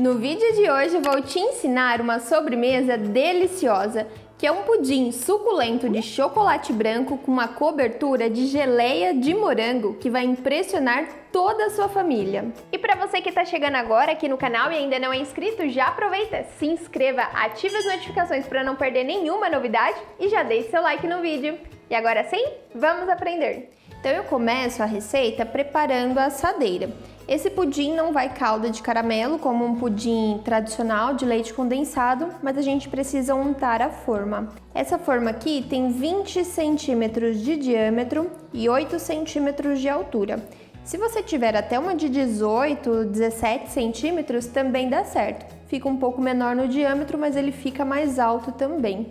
No vídeo de hoje eu vou te ensinar uma sobremesa deliciosa, que é um pudim suculento de chocolate branco com uma cobertura de geleia de morango que vai impressionar toda a sua família. E para você que está chegando agora aqui no canal e ainda não é inscrito, já aproveita, se inscreva, ative as notificações para não perder nenhuma novidade e já deixe seu like no vídeo. E agora sim, vamos aprender! Então eu começo a receita preparando a assadeira. Esse pudim não vai calda de caramelo, como um pudim tradicional de leite condensado, mas a gente precisa untar a forma. Essa forma aqui tem 20 centímetros de diâmetro e 8 centímetros de altura. Se você tiver até uma de 18, 17 centímetros, também dá certo. Fica um pouco menor no diâmetro, mas ele fica mais alto também.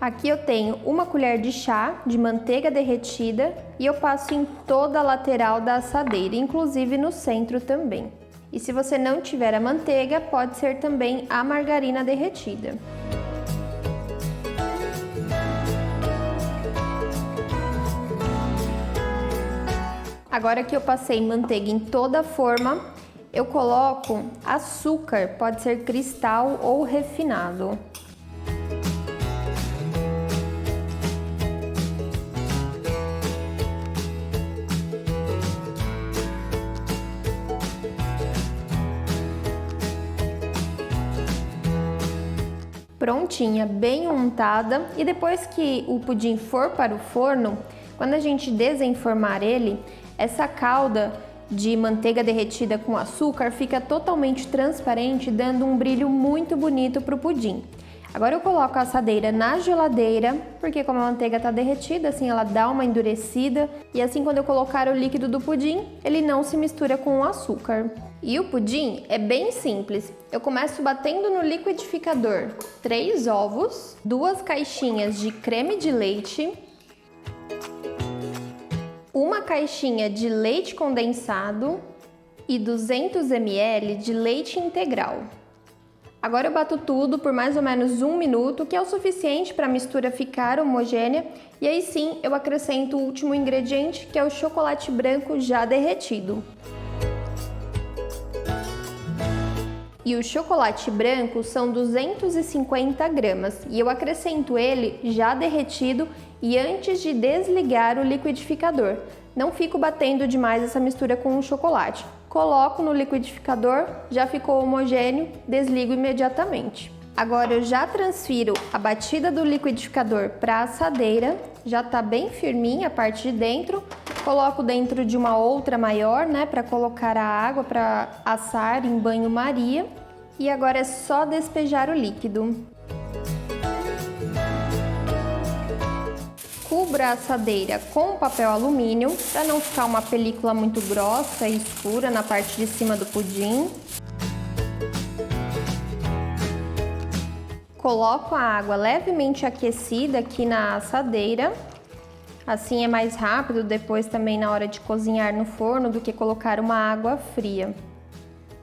Aqui eu tenho uma colher de chá de manteiga derretida e eu passo em toda a lateral da assadeira, inclusive no centro também. E se você não tiver a manteiga, pode ser também a margarina derretida. Agora que eu passei manteiga em toda a forma, eu coloco açúcar, pode ser cristal ou refinado. Prontinha, bem untada, e depois que o pudim for para o forno, quando a gente desenformar ele, essa calda de manteiga derretida com açúcar fica totalmente transparente, dando um brilho muito bonito para o pudim. Agora eu coloco a assadeira na geladeira, porque como a manteiga está derretida, assim ela dá uma endurecida, e assim quando eu colocar o líquido do pudim, ele não se mistura com o açúcar. E o pudim é bem simples. Eu começo batendo no liquidificador 3 ovos, 2 caixinhas de creme de leite, uma caixinha de leite condensado e 200 ml de leite integral. Agora eu bato tudo por mais ou menos 1 minuto, que é o suficiente para a mistura ficar homogênea, e aí sim eu acrescento o último ingrediente, que é o chocolate branco já derretido. E o chocolate branco são 250 gramas e eu acrescento ele já derretido e antes de desligar o liquidificador. Não fico batendo demais essa mistura com o chocolate. Coloco no liquidificador, já ficou homogêneo, desligo imediatamente. Agora eu já transfiro a batida do liquidificador para a assadeira, já está bem firminha a parte de dentro. Coloco dentro de uma outra maior, né, para colocar a água para assar em banho-maria. E agora é só despejar o líquido. Cubra a assadeira com papel alumínio, para não ficar uma película muito grossa e escura na parte de cima do pudim. Coloco a água levemente aquecida aqui na assadeira. Assim é mais rápido depois também na hora de cozinhar no forno do que colocar uma água fria.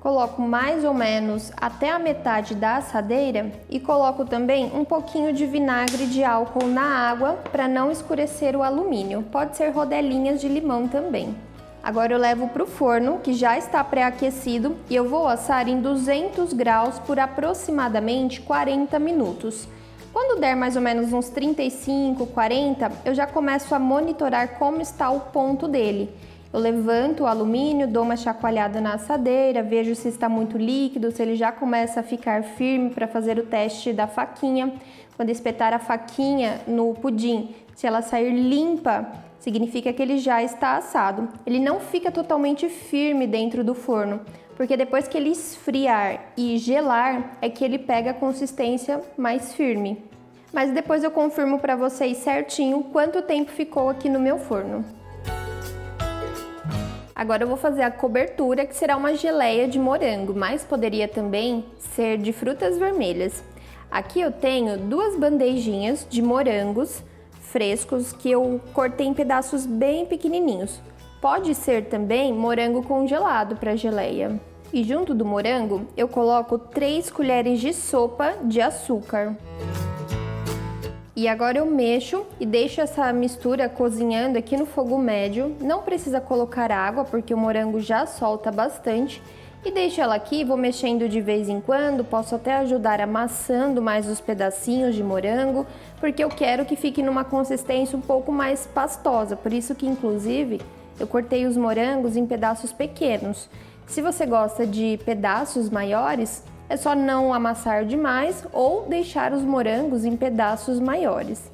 Coloco mais ou menos até a metade da assadeira e coloco também um pouquinho de vinagre de álcool na água para não escurecer o alumínio. Pode ser rodelinhas de limão também. Agora eu levo para o forno, que já está pré-aquecido, e eu vou assar em 200 graus por aproximadamente 40 minutos. Quando der mais ou menos uns 35, 40, eu já começo a monitorar como está o ponto dele. Eu levanto o alumínio, dou uma chacoalhada na assadeira, vejo se está muito líquido, se ele já começa a ficar firme para fazer o teste da faquinha. Quando espetar a faquinha no pudim, se ela sair limpa, significa que ele já está assado. Ele não fica totalmente firme dentro do forno, porque depois que ele esfriar e gelar, é que ele pega a consistência mais firme. Mas depois eu confirmo para vocês certinho quanto tempo ficou aqui no meu forno. Agora eu vou fazer a cobertura, que será uma geleia de morango, mas poderia também ser de frutas vermelhas. Aqui eu tenho 2 bandejinhas de morangos frescos que eu cortei em pedaços bem pequenininhos. Pode ser também morango congelado para geleia. E junto do morango eu coloco 3 colheres de sopa de açúcar. E agora eu mexo e deixo essa mistura cozinhando aqui no fogo médio. Não precisa colocar água porque o morango já solta bastante. E deixo ela aqui, vou mexendo de vez em quando, posso até ajudar amassando mais os pedacinhos de morango, porque eu quero que fique numa consistência um pouco mais pastosa, por isso que inclusive eu cortei os morangos em pedaços pequenos. Se você gosta de pedaços maiores, é só não amassar demais ou deixar os morangos em pedaços maiores.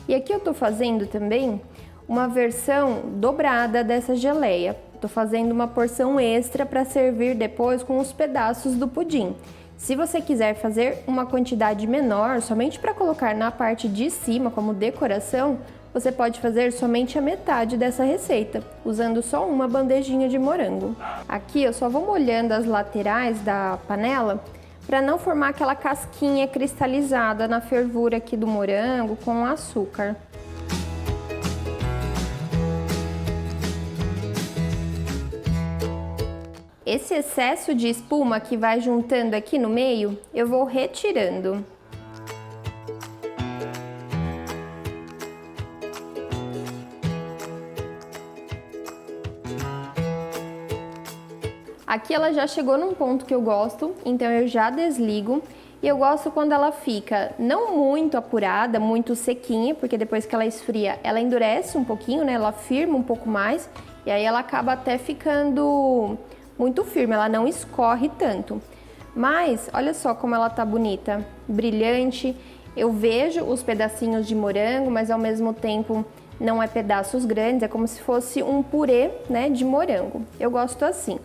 E aqui eu tô fazendo também uma versão dobrada dessa geleia. Tô fazendo uma porção extra para servir depois com os pedaços do pudim. Se você quiser fazer uma quantidade menor, somente para colocar na parte de cima como decoração, você pode fazer somente a metade dessa receita, usando só uma bandejinha de morango. Aqui eu só vou molhando as laterais da panela para não formar aquela casquinha cristalizada na fervura aqui do morango com o açúcar. Esse excesso de espuma que vai juntando aqui no meio, eu vou retirando. Aqui ela já chegou num ponto que eu gosto, então eu já desligo. E eu gosto quando ela fica não muito apurada, muito sequinha, porque depois que ela esfria, ela endurece um pouquinho, né? Ela firma um pouco mais, e aí ela acaba até ficando muito firme, ela não escorre tanto. Mas olha só como ela tá bonita, brilhante. Eu vejo os pedacinhos de morango, mas ao mesmo tempo não é pedaços grandes, é como se fosse um purê, né, de morango. Eu gosto assim.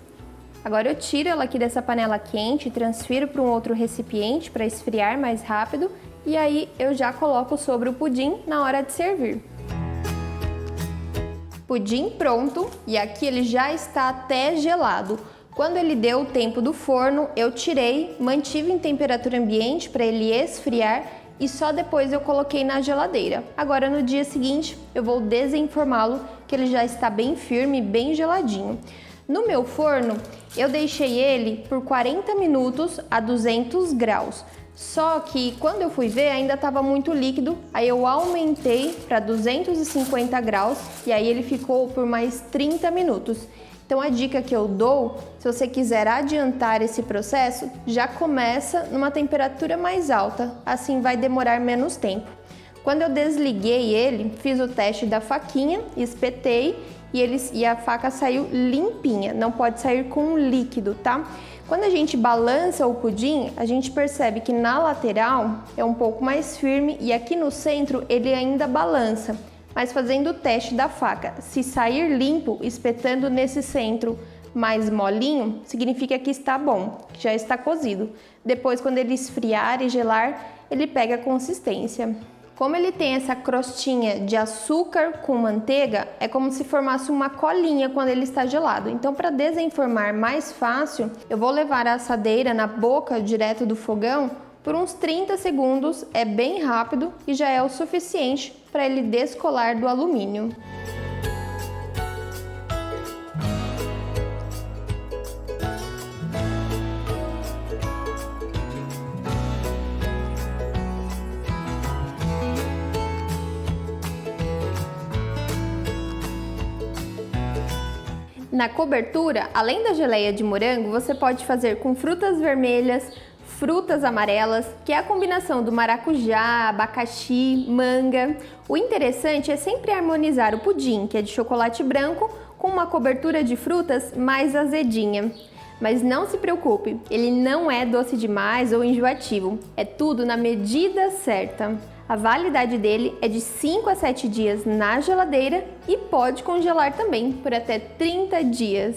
Agora eu tiro ela aqui dessa panela quente, transfiro para um outro recipiente para esfriar mais rápido e aí eu já coloco sobre o pudim na hora de servir. Pudim pronto, e aqui ele já está até gelado. Quando ele deu o tempo do forno, eu tirei, mantive em temperatura ambiente para ele esfriar e só depois eu coloquei na geladeira. Agora no dia seguinte eu vou desenformá-lo, que ele já está bem firme, bem geladinho. No meu forno, eu deixei ele por 40 minutos a 200 graus. Só que quando eu fui ver ainda estava muito líquido, aí eu aumentei para 250 graus e aí ele ficou por mais 30 minutos. Então a dica que eu dou, se você quiser adiantar esse processo, já começa numa temperatura mais alta, assim vai demorar menos tempo. Quando eu desliguei ele, fiz o teste da faquinha, espetei e a faca saiu limpinha, não pode sair com líquido, tá? Quando a gente balança o pudim, a gente percebe que na lateral é um pouco mais firme e aqui no centro ele ainda balança. Mas fazendo o teste da faca, se sair limpo, espetando nesse centro mais molinho, significa que está bom, que já está cozido. Depois, quando ele esfriar e gelar, ele pega a consistência. Como ele tem essa crostinha de açúcar com manteiga, é como se formasse uma colinha quando ele está gelado. Então, para desenformar mais fácil, eu vou levar a assadeira na boca direto do fogão por uns 30 segundos, é bem rápido e já é o suficiente para ele descolar do alumínio. Na cobertura, além da geleia de morango, você pode fazer com frutas vermelhas, frutas amarelas, que é a combinação do maracujá, abacaxi, manga. O interessante é sempre harmonizar o pudim, que é de chocolate branco, com uma cobertura de frutas mais azedinha. Mas não se preocupe, ele não é doce demais ou enjoativo, é tudo na medida certa. A validade dele é de 5 a 7 dias na geladeira e pode congelar também por até 30 dias.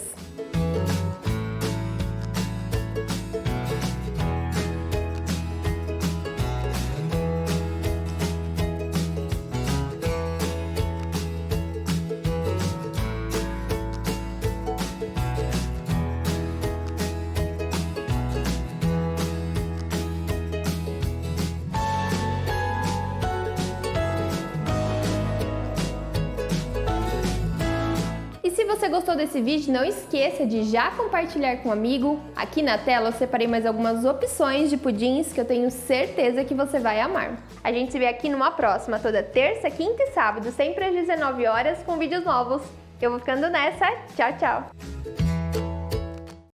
Se você gostou desse vídeo, não esqueça de já compartilhar com um amigo. Aqui na tela eu separei mais algumas opções de pudins que eu tenho certeza que você vai amar. A gente se vê aqui numa próxima, toda terça, quinta e sábado, sempre às 19 horas, com vídeos novos. Eu vou ficando nessa. Tchau, tchau!